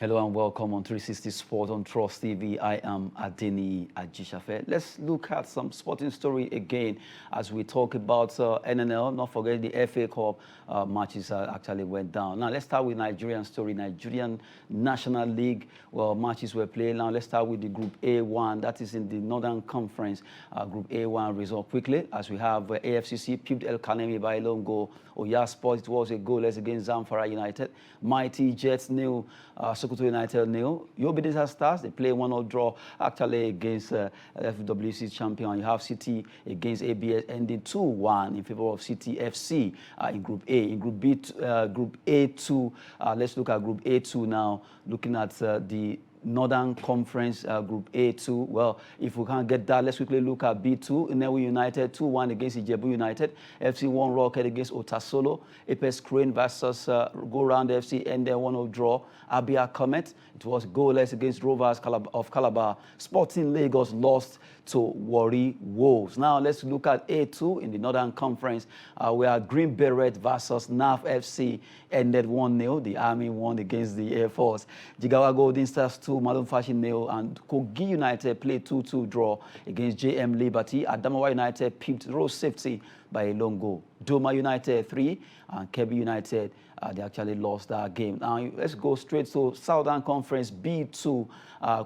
Hello and welcome on 360 Sport on Trust TV. I am Adeni Ajishafe. Let's look at some sporting story again as we talk about NNL. Not forget the FA Cup matches actually went down. Now let's start with Nigerian story. Nigerian National League matches were played. Now let's start with the Group A1. That is in the Northern Conference. Group A1 result quickly as we have AFCC pipped El Kanemi by a lone goal. Oya Sports, it was a goalless against Zamfara United. Mighty Jets nil. Sokoto United nil. Yobidisa Stars, they play 1-0 draw actually against FWC champion. You have City against ABS ending 2-1 in favor of City FC in Group A. In Group B, Group A2, let's look at Group A2 now, looking at the Northern Conference Group A2. Well, if we can't get that, let's quickly look at B2. Inewi United 2-1 against Ijebu United. FC1 Rocket against Otasolo. Apex Crane versus Go Round FC and then 1-0 draw. Abia Comet, it was goalless against Rovers of Calabar. Sporting Lagos lost to Warri Wolves. Now let's look at A2 in the Northern Conference where Green Beret versus NAF FC ended 1-0. The Army won against the Air Force. Jigawa Golden Stars 2, Malum Fashion 0, and Kogi United played 2-2 draw against JM Liberty. Adamawa United pipped Road Safety by a lone goal. Doma United 3 and Kebbi United, they actually lost that game. Now let's go straight to Southern Conference B2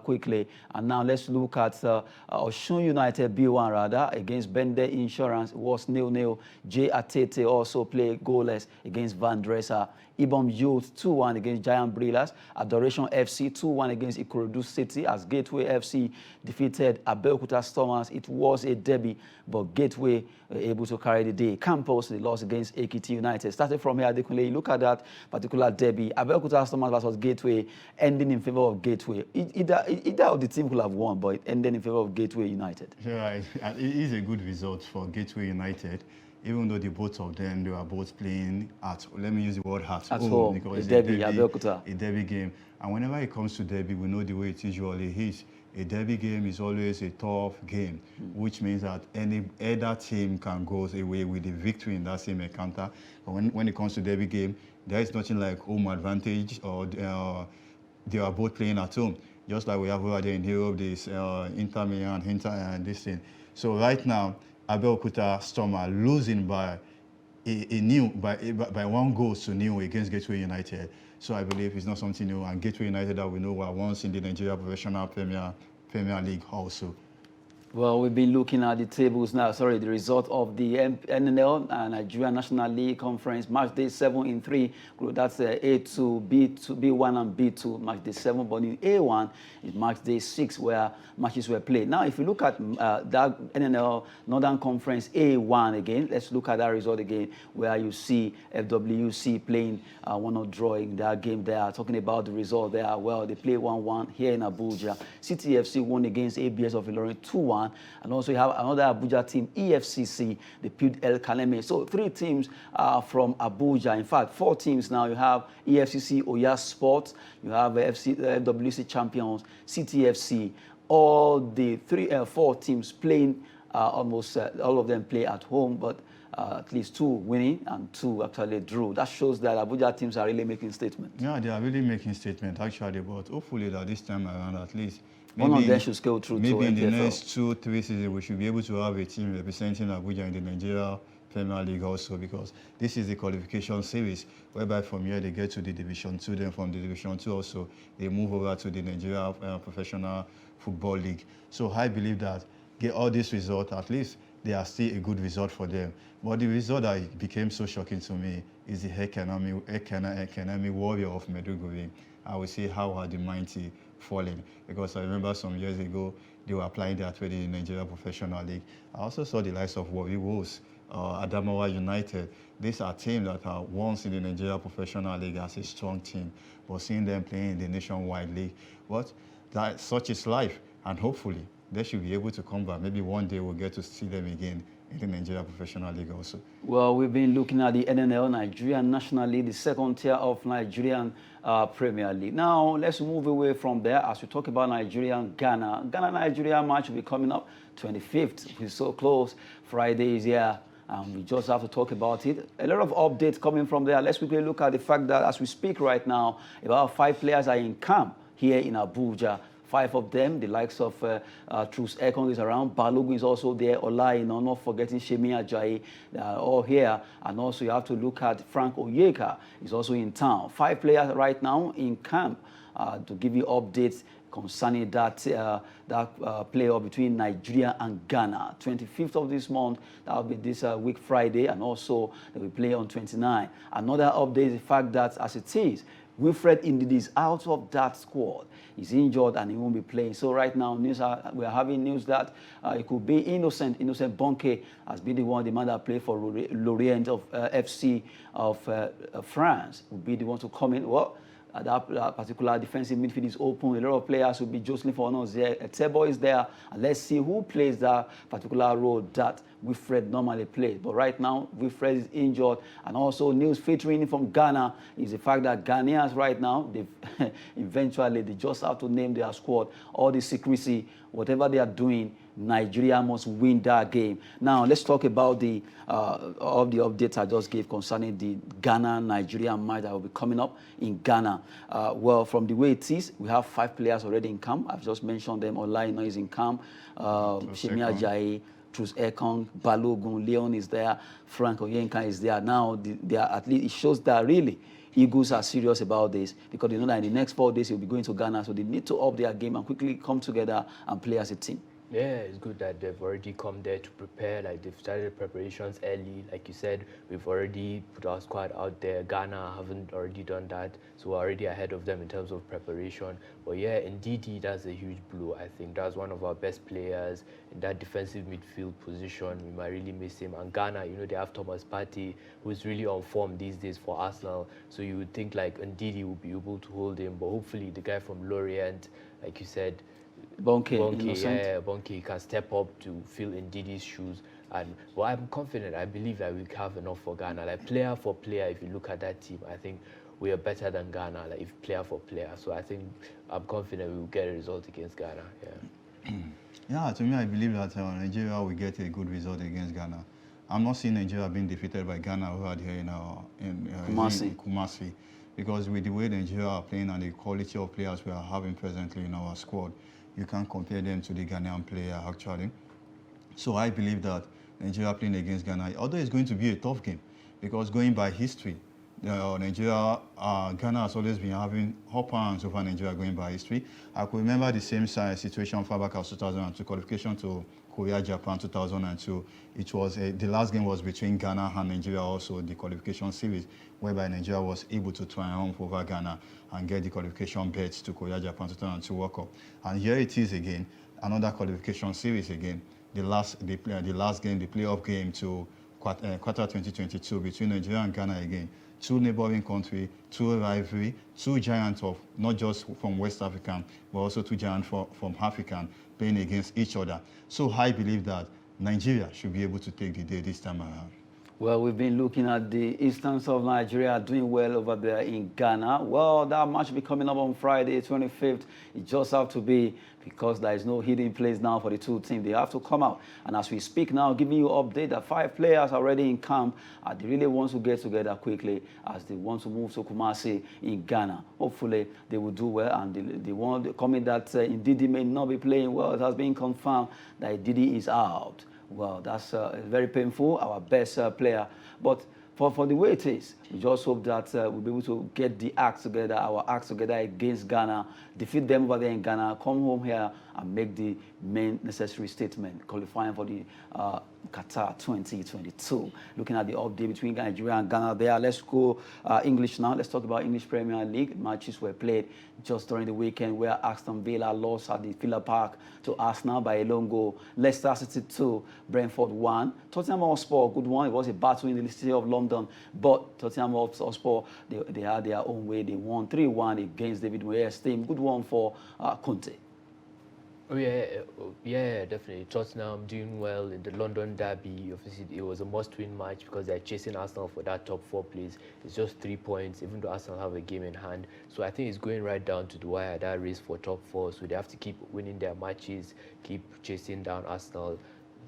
quickly. And now let's look at Osun United B1 rather against Bende Insurance. It was 0-0. J Atete also played goalless against Van Dresser. Ibom Youth 2-1 against Giant Brillas. Adoration FC 2-1 against Ikorodu City as Gateway FC defeated Abeokuta Stormers. It was a derby, but Gateway were able to carry the day. Campos, they lost against Ekiti United. Started from here, Adekunle, look at that particular derby. Abeokuta Stormers versus Gateway ending in favor of Gateway. Either of the team could have won, but it ended in favor of Gateway United. Yeah, it is a good result for Gateway United. Even though the both of them, they were both playing at, let me use the word at home, because a derby, a derby game. And whenever it comes to derby, we know the way it usually is. A derby game is always a tough game, which means that either team can go away with the victory in that same encounter. But when it comes to derby game, there is nothing like home advantage or they are both playing at home. Just like we have over there in Europe, this Inter Milan, Inter and this thing. So right now, Abeokuta Stormer losing by by 1 goal to nil against Gateway United. So I believe it's not something new. And Gateway United that we know were once in the Nigeria Professional Premier League also. Well, we've been looking at the tables now. Sorry, the result of the NNL, Nigeria National League Conference, match day 7 in 3. That's A2, B2, B1 and B2, match day 7. But in A1, it's match day 6 where matches were played. Now, if you look at that NNL Northern Conference A1 again, let's look at that result again, where you see FWC playing 1-0 draw in that game there. Talking about the result there, well, they play 1-1 here in Abuja. City FC won against ABS of Ilorin 2-1. And also you have another Abuja team, EFCC, they pipped El Kanemi. So 3 teams from Abuja. In fact, 4 teams now. You have EFCC, Oya Sports, you have FWC champions, City FC. All the 4 teams playing, almost all of them play at home, but at least 2 winning and 2 actually drew. That shows that Abuja teams are really making statements. Yeah, they are really making statements actually, but hopefully that this time around at least one of them should scale through. Maybe in the next 2-3 seasons, we should be able to have a team representing Abuja in the Nigeria Premier League also, because this is the qualification series, whereby from here they get to the Division 2, then from the Division 2 also they move over to the Nigeria Professional Football League. So I believe that get all these results, at least they are still a good result for them. But the result that became so shocking to me is the Ekanami Warrior of Maiduguri. I will say how are the mighty falling, because I remember some years ago they were applying their trade in the Nigeria Professional League. I also saw the likes of Warri Wolves, Adamawa United. These are teams that are once in the Nigeria Professional League as a strong team, but seeing them playing in the nationwide league, such is life, and hopefully they should be able to come back. Maybe one day we'll get to see them again in the Nigeria Professional League also. Well, we've been looking at the NNL, Nigerian National League, the 2nd tier of Nigerian Premier League. Now, let's move away from there as we talk about Nigeria and Ghana. Ghana-Nigeria match will be coming up 25th. We're so close. Friday is here. We just have to talk about it. A lot of updates coming from there. Let's quickly look at the fact that as we speak right now, about 5 players are in camp here in Abuja. 5 of them, the likes of Truce Ekong is around, Balogun is also there, Olaina, not forgetting Shemi Ajayi, all here. And also you have to look at Frank Oyeka is also in town. 5 players right now in camp to give you updates concerning that playoff between Nigeria and Ghana. 25th of this month, that will be this week Friday, and also they will play on 29. Another update is the fact that as it is, Wilfred Ndidi is out of that squad. He's injured and he won't be playing. So right now, we are having news that it could be Innocent Bonke has been the man that played for Lorient of FC of France. Will be the one to come in. Well, that particular defensive midfield is open. A lot of players will be jostling for honors there. Tebo is there. And let's see who plays that particular role that Wilfred normally plays. But right now, Wilfred is injured. And also news featuring from Ghana is the fact that Ghanaians right now, eventually they just have to name their squad. All the secrecy, whatever they are doing, Nigeria must win that game. Now, let's talk about all the updates I just gave concerning the Ghana-Nigeria match that will be coming up in Ghana. Well, from the way it is, we have 5 players already in camp. I've just mentioned them. Olaina is in camp. Shemi Ajayi, Truce Ekong, Balogun, Leon is there. Frank Oyeka is there. Now, they are, at least it shows that really Eagles are serious about this, because they know that in the next 4 days they'll be going to Ghana, so they need to up their game and quickly come together and play as a team. Yeah, it's good that they've already come there to prepare. Like, they've started preparations early. Like you said, we've already put our squad out there. Ghana haven't already done that, so we're already ahead of them in terms of preparation. But yeah, Ndidi, that's a huge blow. I think that's one of our best players in that defensive midfield position. We might really miss him. And Ghana, you know, they have Thomas Partey, who's really on form these days for Arsenal. So you would think like Ndidi will be able to hold him. But hopefully the guy from Lorient, like you said, Bonke, yeah, Bonke can step up to fill Ndidi's shoes. And well, I'm confident. I believe that we have enough for Ghana. Like, player for player, if you look at that team, I think we are better than Ghana. Like, if player for player, so I think I'm confident we will get a result against Ghana. Yeah. Yeah, to me, I believe that Nigeria will get a good result against Ghana. I'm not seeing Nigeria being defeated by Ghana over here in Kumasi, because with the way Nigeria are playing and the quality of players we are having presently in our squad, you can't compare them to the Ghanaian player, actually. So I believe that Nigeria playing against Ghana, although it's going to be a tough game, because going by history, Ghana has always been having upper hands over Nigeria going by history. I could remember the same situation far back as 2002, qualification to Korea, Japan 2002. It was the last game was between Ghana and Nigeria, also the qualification series, whereby Nigeria was able to triumph over Ghana and get the qualification bet to Korea, Japan 2002 World Cup. And here it is again, another qualification series again. The last game, the playoff game to quarter 2022 between Nigeria and Ghana again. 2 neighboring countries, 2 rivalry, 2 giants of not just from West African, but also 2 giants from African playing against each other. So I believe that Nigeria should be able to take the day this time around. Well, we've been looking at the instance of Nigeria doing well over there in Ghana. Well, that match will be coming up on Friday, 25th. It just have to be, because there is no hidden place now for the 2 teams. They have to come out. And as we speak now, giving you an update that 5 players are already in camp. They really want to get together quickly as they want to move to Kumasi in Ghana. Hopefully, they will do well. And they want to comment that Ndidi may not be playing well. It has been confirmed that Ndidi is out. Well, that's very painful, our best player. But for the way it is, we just hope that we'll be able to get our acts together against Ghana, defeat them over there in Ghana, come home here and make the main necessary statement, qualifying for the Qatar 2022. Looking at the update between Nigeria and Ghana there. Let's go English now. Let's talk about English Premier League. Matches were played just during the weekend where Aston Villa lost at the Villa Park to Arsenal by a lone goal. Leicester City 2, Brentford 1. Tottenham Hotspur, good one. It was a battle in the city of London, but Tottenham Hotspur, they had their own way. They won 3-1 against David Moyes' team. Good one for Conte. Oh yeah, definitely. Tottenham doing well in the London derby. Obviously, it was a must-win match because they're chasing Arsenal for that top 4 place. It's just 3 points, even though Arsenal have a game in hand. So I think it's going right down to the wire, that race for top 4. So they have to keep winning their matches, keep chasing down Arsenal.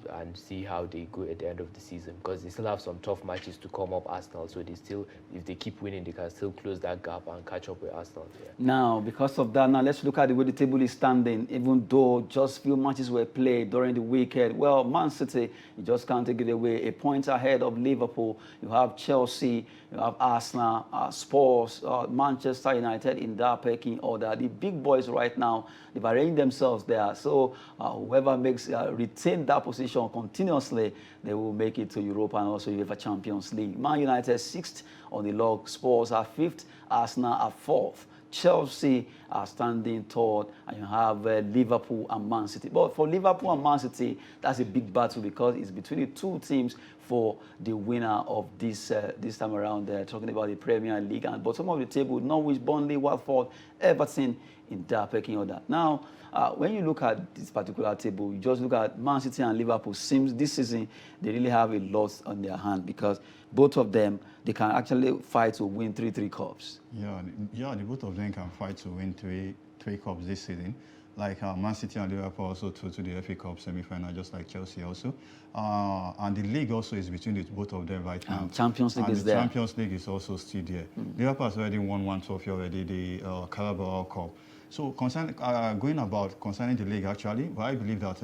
and see how they go at the end of the season, because they still have some tough matches to come up Arsenal. So they still, if they keep winning, they can still close that gap and catch up with Arsenal. Yeah. Now, because of that, now let's look at the way the table is standing. Even though just few matches were played during the weekend, well, Man City, you just can't take it away. A point ahead of Liverpool. You have Chelsea, you have Arsenal, Spurs, Manchester United in that pecking order. The big boys right now, they've arranged themselves there. So whoever makes retain that position continuously, they will make it to Europe and also UEFA Champions League. Man United 6th on the log, Spurs are 5th, Arsenal are 4th. Chelsea are standing third, and you have Liverpool and Man City. But for Liverpool and Man City, that's a big battle because it's between the two teams for the winner of this time around. Talking about the Premier League and bottom of the table, Norwich, Burnley, Watford, Everton in that pecking order. Now, when you look at this particular table, you just look at Man City and Liverpool. Seems this season they really have a lot on their hand because both of them, they can actually fight to win three cups. Yeah, the both of them can fight to win three cups this season. Like Man City and Liverpool also to the FA Cup semi-final, just like Chelsea also. And the league also is between the both of them right now. Champions League is there. The Champions League is also still there. Liverpool has already won one trophy already, the Carabao Cup. So concerning the league actually, but I believe that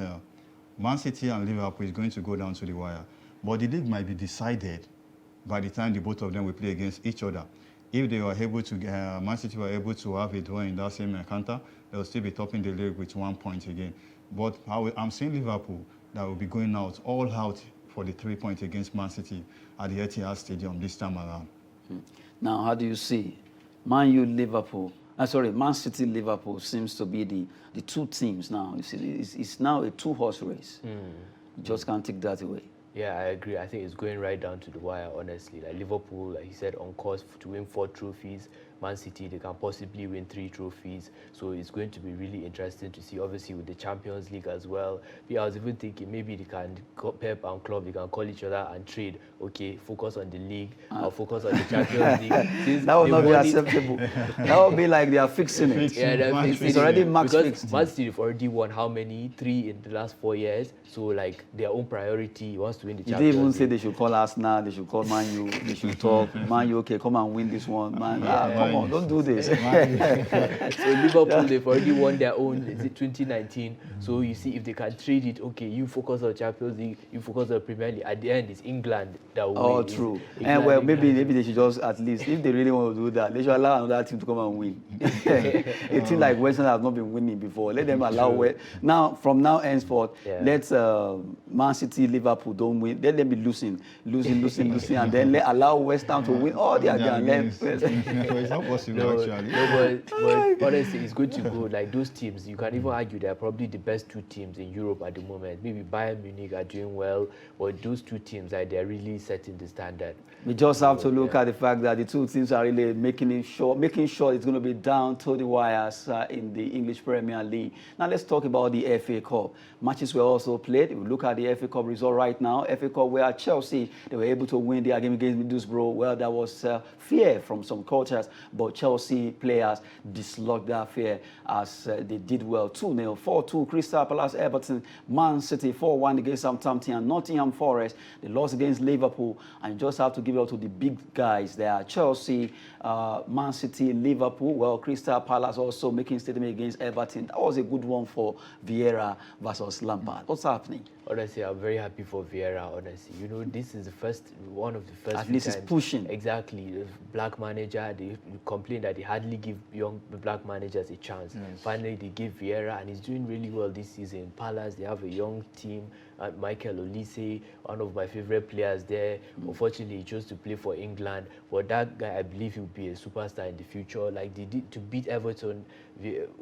Man City and Liverpool is going to go down to the wire. But the league might be decided by the time the both of them will play against each other. If they were able to, Man City were able to have a draw in that same encounter, they'll still be topping the league with 1 point again. But I'm seeing Liverpool that will be going all out for the 3 points against Man City at the Etihad Stadium this time around. Now, how do you see Man City, Liverpool seems to be the two teams now. You see, it's now a two-horse race. You just can't take that away. Yeah, I agree. I think it's going right down to the wire, honestly. Like Liverpool, like he said, on course to win 4 trophies. Man City, they can possibly win 3 trophies. So it's going to be really interesting to see, obviously, with the Champions League as well. I was even thinking maybe they can, Pep and Klopp, they can call each other and trade. Okay, focus on the league, I'll focus on the Champions League. That would not be acceptable. That would be like they are fixing it. Yeah, they're fixing it's already max because fixed. Man City have already won how many? 3 in the last 4 years. So, like, their own priority wants to win the You Champions didn't even League. say they should call Arsenal, they should call Man U, they should talk. Man U, okay, come and win this one. Man, come on, don't do this. So Liverpool, they've already won their own, is it 2019? So you see, if they can trade it, okay, you focus on Champions League, you focus on the Premier League. At the end, it's England that will win. Oh, true. And well, maybe they should just, at least, if they really want to do that, they should allow another team to come and win. A team like West Ham has not been winning before. Let them allow it. Now, from now henceforth, let Man City, Liverpool don't win. Let them be losing, and then allow West Ham to win all their games. It's not possible, actually. No, but honestly, it's good to go. Like those teams, you can even argue they're probably the best 2 teams in Europe at the moment. Maybe Bayern Munich are doing well, but those 2 teams, like, they're really setting the standard. We just have to look at the fact that the 2 teams are really making sure it's going to be down to the wires in the English Premier League. Now let's talk about the FA Cup. Matches were also played. If we look at the FA Cup result right now, FA Cup where Chelsea, they were able to win their game against Middlesbrough. Well, there was fear from some coaches, but Chelsea players dislodged that fear as they did well. 2-0, 4-2, Crystal Palace, Everton, Man City, 4-1 against Southampton and Nottingham Forest. They lost against Liverpool, and you just have to give it up to the big guys there. Chelsea, Man City, Liverpool. Well, Crystal Palace also making statement against Everton. That was a good one for Vieira versus Lampard. What's happening? Honestly, I'm very happy for Vieira, honestly. You know, this is one of the first At least times. it's pushing. Exactly. The black manager, they complain that they hardly give young black managers a chance. Yes. Finally, they give Vieira, and he's doing really well this season. Palace, they have a young team. Michael Olise, one of my favorite players there. Unfortunately, he chose to play for England. But that guy, I believe he'll be a superstar in the future. Like they did to beat Everton,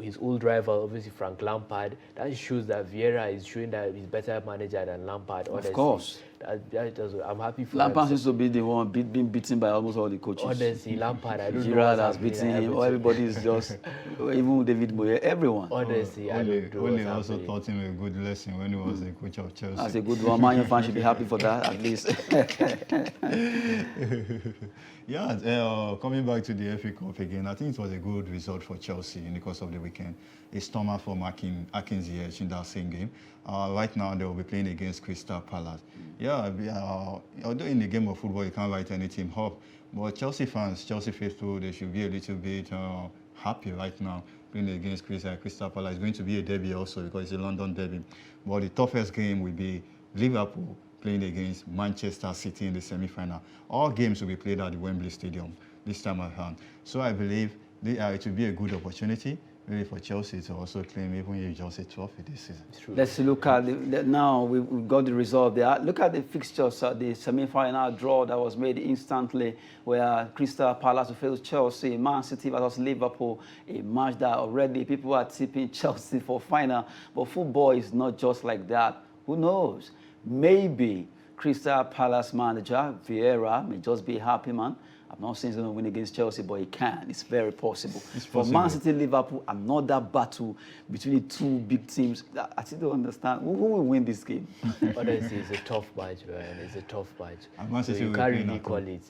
his old rival, obviously Frank Lampard. That shows that Vieira is showing that he's better manager than Lampard. Honestly. Of course. I'm happy for Lampard him. seems to be the one being beaten by almost all the coaches. Honestly, Lampard, I don't know Gerrard what's has happening. beaten him. Everybody is just, even David Moyes, everyone. Honestly, I Ole don't know what's also happening. taught him a good lesson when he was the coach of Chelsea. That's a good one. Man U fans should be happy for that, at least. Yeah, coming back to the FA Cup again, I think it was a good result for Chelsea in the course of the weekend. A stormer from Atkins Ziyech in that same game. Right now, they will be playing against Crystal Palace. Yeah, although in the game of football, you can't write any team up, but Chelsea fans, Chelsea faithful, they should be a little bit happy right now playing against Crystal Palace. It's going to be a derby also because it's a London derby. But the toughest game will be Liverpool playing against Manchester City in the semi-final. All games will be played at the Wembley Stadium this time around. So I believe it will be a good opportunity really for Chelsea to also claim even if just a trophy this season. Let's look at now we've got the result there. Look at the fixtures, the semi-final draw that was made instantly, where Crystal Palace faced Chelsea, Man City versus Liverpool, a match that already people are tipping Chelsea for final. But football is not just like that. Who knows? Maybe Crystal Palace manager Vieira may just be a happy man. I'm not saying he's going to win against Chelsea, but he can. It's very possible. For Man City, Liverpool, another battle between the two big teams. I still don't understand. Who will win this game? Honestly, it's a tough match, man. It's a tough match. Man City So you will can't win really at call home. it.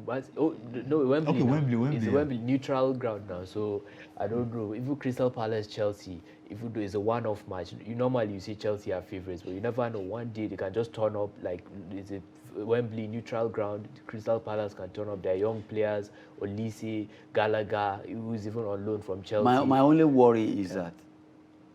But, no, Wembley. Okay, now. Wembley, It's a yeah. Wembley neutral ground now. So I don't know. Even Crystal Palace, Chelsea, even though it's a one-off match, normally you see Chelsea are favourites, but you never know. One day they can just turn up like it's a Wembley neutral ground. Crystal Palace can turn up their young players, Olise, Gallagher, who's even on loan from Chelsea. My only worry is that,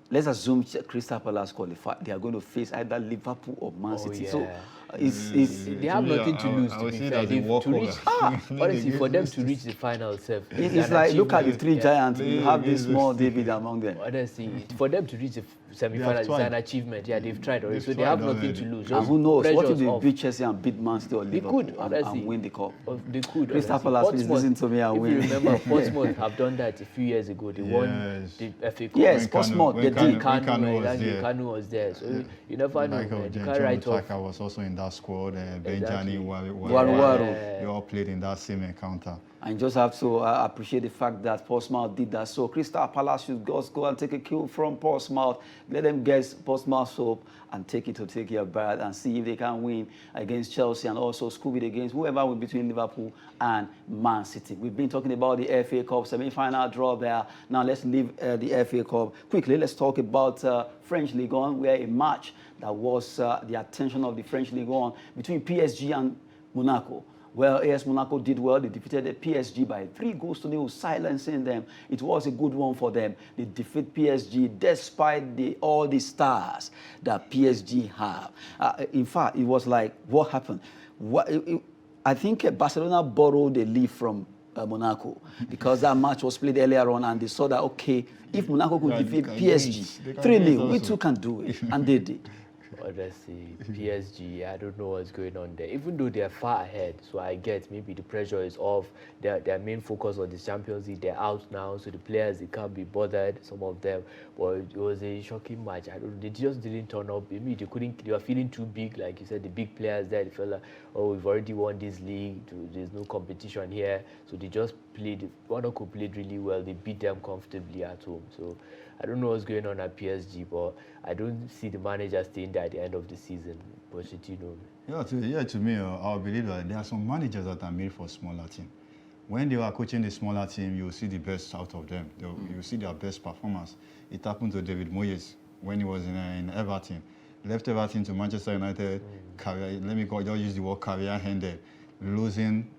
let's assume Crystal Palace qualify, they are going to face either Liverpool or Man City. So they have nothing to lose, to be fair. Honestly, for them to reach the final itself, it's like, look at the three giants. You have this small David among them. Honestly, for them to reach the semi-final is an achievement. Yeah, they've tried already. So they tried have nothing already. to lose. And who knows, what if they Pressure's beat Chelsea and beat Man City or They Liverpool could, honestly. and win the cup? They could. Crystal honestly. Palace, please Portsmouth, listen to me and if win. you remember, Portsmouth have done that a few years ago. They won Yes. the FA Cup. Yes, When Portsmouth, they Kanu- did. when Kanu was there. So you never know. Michael Man. You John can't write off. Chaka was also in that squad. Benjani, Exactly. Waru. they all played in that same encounter. And just have to appreciate the fact that Portsmouth did that. So Crystal Palace should just go and take a cue from Portsmouth. Let them get Portsmouth soap and take it to take care of Barrett and see if they can win against Chelsea and also scoop it against whoever will between Liverpool and Man City. We've been talking about the FA Cup semi-final draw there. Now let's leave the FA Cup. Quickly, let's talk about French Ligue 1, where a match that was the attention of the French Ligue 1 between PSG and Monaco. Well, AS Monaco did well. They defeated the PSG by 3-0, silencing them. It was a good one for them. They defeat PSG despite all the stars that PSG have. In fact, it was like, what happened? I think Barcelona borrowed a leaf from Monaco because that match was played earlier on and they saw that, okay, if Monaco could defeat PSG 3-0, we too can do it. And they did. Honestly, PSG, I don't know what's going on there. Even though they're far ahead, so I get maybe the pressure is off. Their main focus on the Champions League, they're out now, so the players, they can't be bothered, some of them. But it was a shocking match. I don't know, they just didn't turn up. Maybe they were feeling too big, like you said, the big players there. They felt like, oh, we've already won this league, there's no competition here. So they just played, Monaco played really well. They beat them comfortably at home. So I don't know what's going on at PSG, but I don't see the manager staying there at the end of the season. Pochettino. To me, I believe that there are some managers that are made for smaller teams. When they were coaching the smaller team, you will see the best out of them. You will see their best performance. It happened to David Moyes when he was in Everton. Left Everton to Manchester United. Career, just use the word career-ended, losing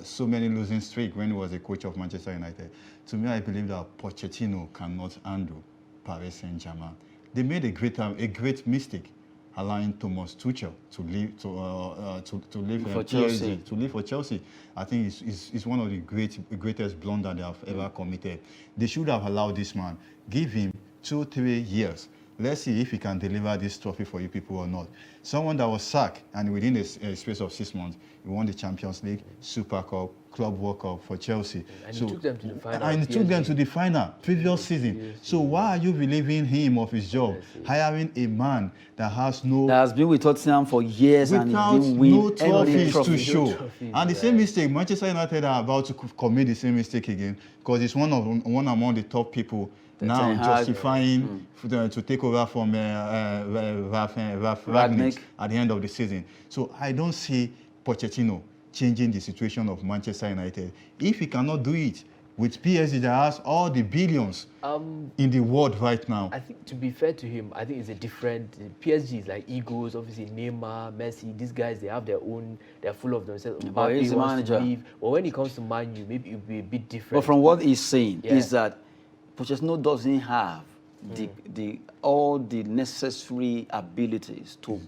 so many losing streak when he was a coach of Manchester United. To me, I believe that Pochettino cannot handle Paris Saint-Germain. They made a great mistake, allowing Thomas Tuchel to leave For PSG, Chelsea. to leave for Chelsea. I think it's one of the greatest blunders they have ever committed. They should have allowed this man, give him 2-3 years. Let's see if he can deliver this trophy for you people or not. Someone that was sacked, and within a space of 6 months, he won the Champions League, Super Cup, Club World Cup for Chelsea. And he took them to the final. And he took them to the final previous season. So why are you relieving him of his job, hiring a man that has no... That has been with Tottenham for years and he without didn't win no any trophies trophy. to show. trophies, And the same mistake, Manchester United are about to commit the same mistake again, because it's one among the top people now Ten Hag, justifying to take over from Rangnick at the end of the season. So I don't see Pochettino changing the situation of Manchester United. If he cannot do it with PSG that has all the billions in the world right now. I think, to be fair to him, I think it's a different... PSG is like egos, obviously Neymar, Messi, these guys, they have their own, they're full of themselves. But he's the manager. But when it comes to Man U, maybe it will be a bit different. But from what he's saying is that Pochettino doesn't have all the necessary abilities to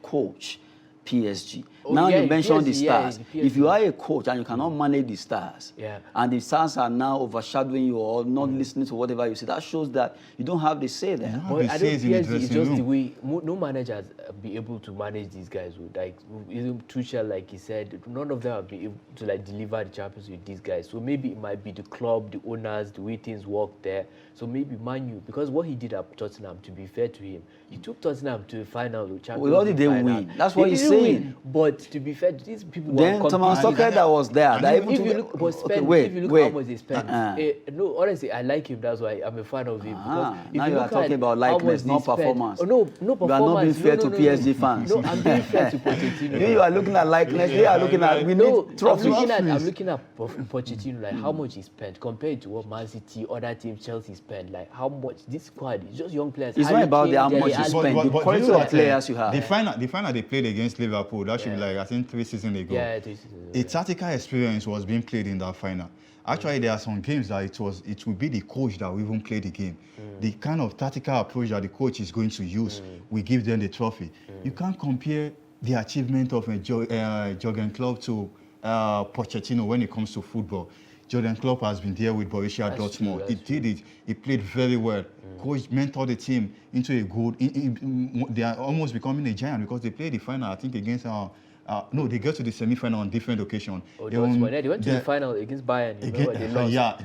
coach PSG. Now you mentioned the stars. If you are a coach and you cannot manage the stars, and the stars are now overshadowing you or not listening to whatever you say, that shows that you don't have the say there. But I don't PSG is just the way no manager has been able to manage these guys. Like even Tuchel, like he said, none of them have been able to like deliver the Champions with these guys. So maybe it might be the club, the owners, the way things work there. So maybe Man U, because what he did at Tottenham, to be fair to him, he took Tottenham to the final of Champions League. Well, they didn't win. That's what he's saying. But to be fair, these people then Thomas Tuchel that was there. That if you look, if you look how much they spent, no, honestly, I like him. That's why I'm a fan of him. Because now you are talking about likeness, not performance. Oh, no performance. You are not being fair to PSG fans. No, I'm being fair to Pochettino. You are looking at likeness. They are looking at I'm looking at Pochettino, like how much he spent compared to what Man City, other teams, Chelsea spent. Like how much this squad is just young players. It's not about how much you spend. The quality of players you have. The final they played against Liverpool. That should be like I think 3 seasons ago. Yeah, 3 seasons ago. A tactical experience was being played in that final. Actually, there are some games that it will be the coach that will even play the game. The kind of tactical approach that the coach is going to use will give them the trophy. You can't compare the achievement of Jurgen Klopp to Pochettino when it comes to football. Jurgen Klopp has been there with Borussia Dortmund. He did it. He played very well. Coach mentored the team into a good... they are almost becoming a giant because they played the final, I think, against... no, they got to the semi-final on different occasions. Oh, they went to the final against Bayern. They lost. Yeah,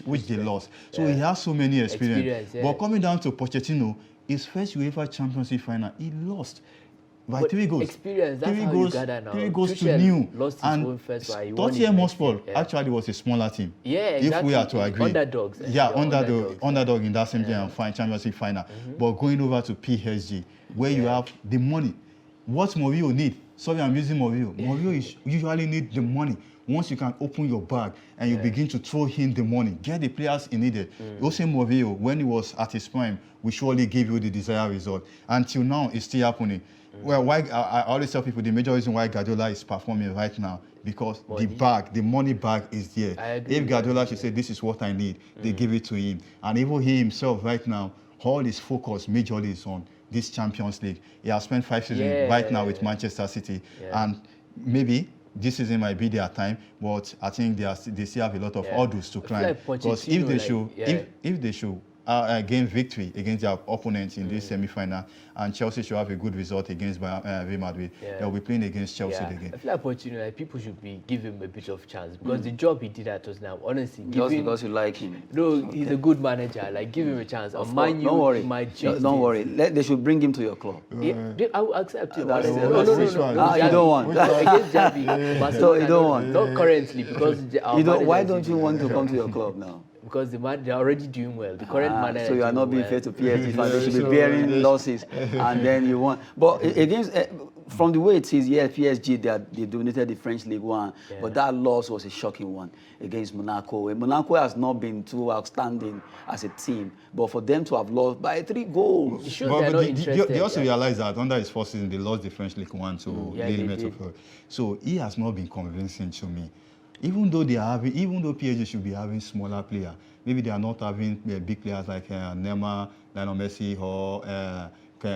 which they lost. So he has so many experience. But coming down to Pochettino, his first UEFA Champions League final, he lost by 3 goals. Experience, that's how you gather now. 3 goals to nil. Lost his own first one. Tottenham Hotspur actually was a smaller team. Yeah, exactly. If we are to agree. Underdogs. Yeah, underdog in that same Champions League final. But going over to PSG, where you have the money. What Mourinho need? Sorry, I'm using Mourinho. Mourinho usually need the money. Once you can open your bag and you begin to throw in the money, get the players he needed. Jose Mourinho, when he was at his prime, will surely give you the desired result. Until now, it's still happening. Well, why I always tell people the major reason why Guardiola is performing right now because the money bag is there. If Guardiola should say this is what I need, they give it to him. And even he himself right now, all his focus majorly is on this Champions League. He has spent 5 seasons now with Manchester City, and maybe this season might be their time, but I think they still have a lot of hurdles to climb. Because if they should gain victory against their opponents in this semi-final, and Chelsea should have a good result against Real Madrid, they'll be playing against Chelsea again. I feel like Pochettino, people should give him a bit of chance because the job he did at Tottenham, honestly, just because you like him. No, he's a good manager. Like, give him a chance. Don't worry. They should bring him to your club. I will accept it. No. You don't want. Against Javi, so you don't want. Not currently because why don't you want to come to your club now? Because they're already doing well. The current manager. So you are not being fair to PSG fans. They should be bearing losses, and then you want. But against, from the way it is, PSG they dominated the French League One, but that loss was a shocking one against Monaco. Monaco has not been too outstanding as a team, but for them to have lost by 3 goals, it shows they're not interested. They also realize that under his first season, they lost the French League One to Lille Metropole. So he has not been convincing to me. Even though PSG should be having smaller players, maybe they are not having big players like Neymar, Lionel Messi, or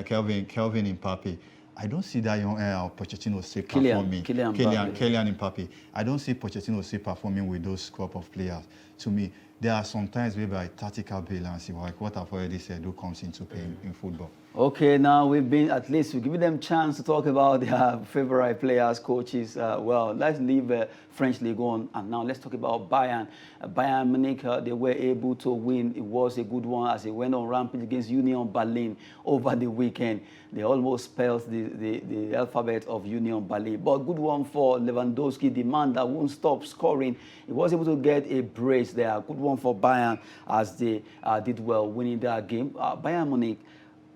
Kelvin Mbappe. I don't see that young Pochettino still performing. Kylian Mbappe. I don't see Pochettino still performing with those crop of players. To me, there are sometimes whereby tactical balance, like what I've already said, who comes into play in football. Okay, now we've given them chance to talk about their favorite players, coaches. Well, let's leave French League on, and now let's talk about Bayern. Bayern Munich, they were able to win. It was a good one as they went on rampage against Union Berlin over the weekend. They almost spelled the alphabet of Union Berlin. But good one for Lewandowski, the man that won't stop scoring. He was able to get a brace there. Good one for Bayern as they did well winning that game. Bayern Munich,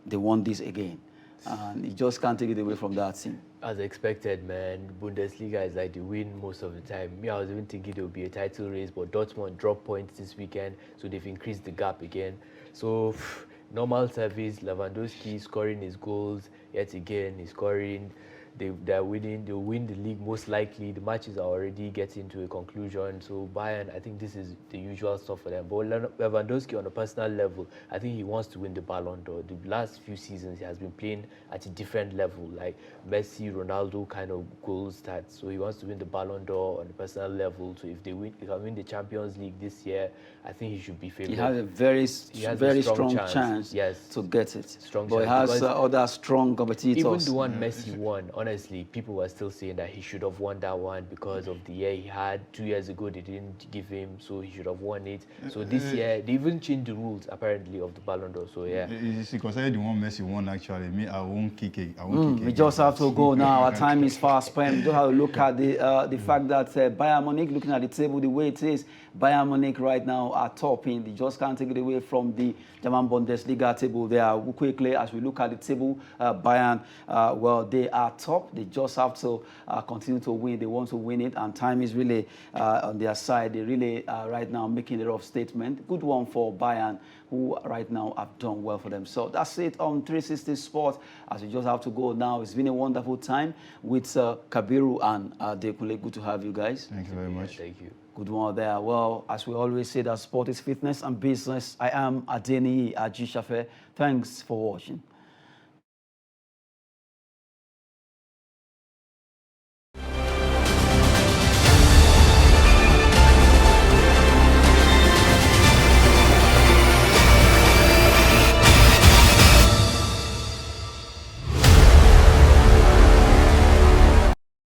they won this again. And you just can't take it away from that team. As expected, man, Bundesliga is like the win most of the time. Me, I was even thinking there would be a title race, but Dortmund dropped points this weekend, so they've increased the gap again. So, normal service, Lewandowski scoring his goals yet again. He's scoring. They're winning. They'll win the league most likely. The matches are already getting to a conclusion. So Bayern, I think this is the usual stuff for them. But Lewandowski, on a personal level, I think he wants to win the Ballon d'Or. The last few seasons, he has been playing at a different level, like Messi, Ronaldo kind of goal stats. So he wants to win the Ballon d'Or on a personal level. So if they can win the Champions League this year, I think he should be favored. He has a very strong chance to get it. But he has other strong competitors. Even the one Messi won, honestly, people were still saying that he should have won that one because of the year he had. 2 years ago, they didn't give him, so he should have won it. So this year, they even changed the rules, apparently, of the Ballon d'Or. So, yeah. It's considered the one Messi won, actually. Me, I won't kick it. We just have to go now. Our time is fast spent. We just have to look at the fact that Bayern Munich, looking at the table the way it is, Bayern Munich right now are topping. They just can't take it away from the German Bundesliga table there. Quickly, as we look at the table, Bayern, well, they are top. They just have to continue to win. They want to win it, and time is really on their side. They really right now making a lot of statement. Good one for Bayern, who right now have done well for them. So that's it on 360 Sport. As we just have to go now, it's been a wonderful time with Kabiru and Adekunle. Good to have you guys. Thank you very much. Thank you. Good one there. Well, as we always say, that sport is fitness and business. I am Adeniyi Ajisafe. Thanks for watching.